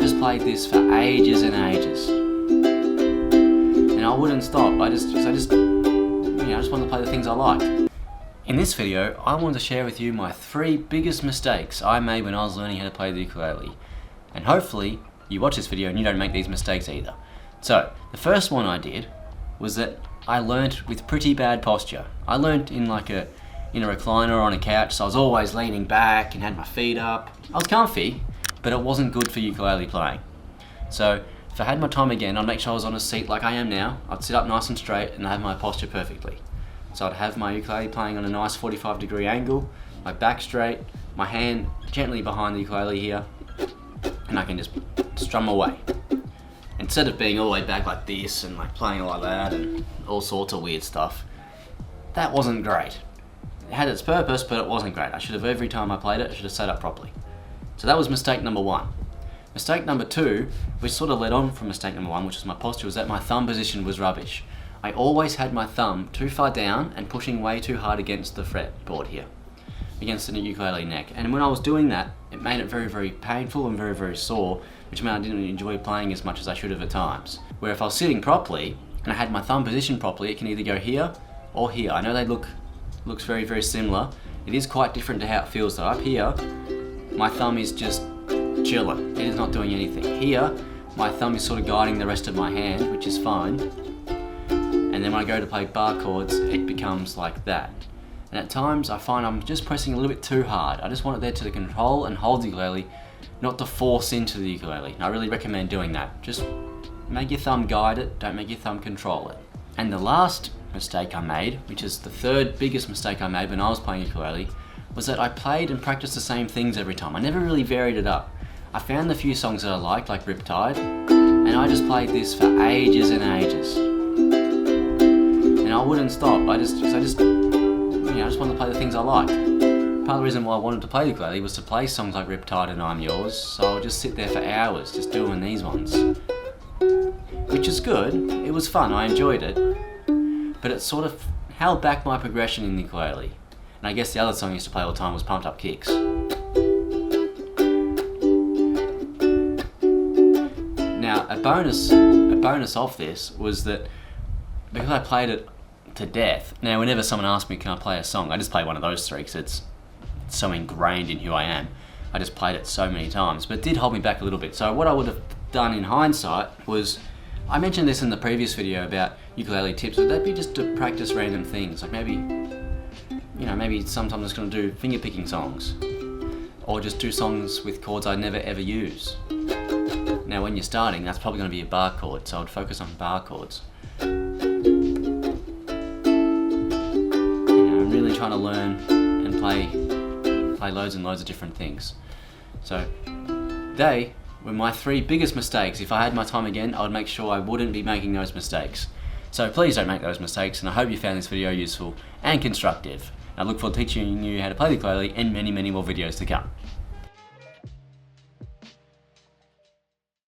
just played this for ages and ages, and I wouldn't stop. I just wanted to play the things I like. In this video, I want to share with you my 3 biggest mistakes I made when I was learning how to play the ukulele, and hopefully you watch this video and you don't make these mistakes either. So the first one I did was that I learnt with pretty bad posture. I learnt in a recliner or on a couch, so I was always leaning back and had my feet up. I was comfy, but it wasn't good for ukulele playing. So if I had my time again, I'd make sure I was on a seat like I am now. I'd sit up nice and straight and have my posture perfectly. So I'd have my ukulele playing on a nice 45-degree angle, my back straight, my hand gently behind the ukulele here, and I can just strum away. Instead of being all the way back like this and playing like that and all sorts of weird stuff. That wasn't great. It had its purpose, but it wasn't great. I should have, every time I played it, I should have sat up properly. So that was mistake number 1. Mistake number 2, which sort of led on from mistake number 1, which was my posture, was that my thumb position was rubbish. I always had my thumb too far down and pushing way too hard against the fretboard here, against the ukulele neck. And when I was doing that, it made it very, very painful and very, very sore, which meant I didn't enjoy playing as much as I should have at times. Where if I was sitting properly and I had my thumb positioned properly, it can either go here or here. I know they looks very, very similar. It is quite different to how it feels though. Up here, my thumb is just chilling. It is not doing anything. Here, my thumb is sort of guiding the rest of my hand, which is fine. And then when I go to play bar chords, it becomes like that. And at times, I find I'm just pressing a little bit too hard. I just want it there to control and hold the ukulele, not to force into the ukulele. And I really recommend doing that. Just make your thumb guide it, don't make your thumb control it. And the last mistake I made, which is the 3rd biggest mistake I made when I was playing ukulele, was that I played and practiced the same things every time. I never really varied it up. I found the few songs that I liked, like Riptide, and I just played this for ages and ages. And I wouldn't stop. I just wanted to play the things I like. Part of the reason why I wanted to play the ukulele was to play songs like Riptide and I'm Yours, so I would just sit there for hours just doing these ones. Which is good, it was fun, I enjoyed it, but it sort of held back my progression in the ukulele. And I guess the other song I used to play all the time was Pumped Up Kicks. Now, a bonus of this was that because I played it to death, now whenever someone asks me can I play a song, I just play one of those 3 because it's so ingrained in who I am. I just played it so many times, but it did hold me back a little bit. So what I would have done in hindsight was, I mentioned this in the previous video about ukulele tips, but that'd be just to practice random things, like maybe sometimes I'm just going to do finger picking songs, or just do songs with chords I never ever use. Now when you're starting, that's probably going to be a bar chord, so I would focus on bar chords. I'm really trying to learn and play loads and loads of different things. So they were my 3 biggest mistakes. If I had my time again, I would make sure I wouldn't be making those mistakes. So please don't make those mistakes, and I hope you found this video useful and constructive. I look forward to teaching you how to play the ukulele and many, many more videos to come.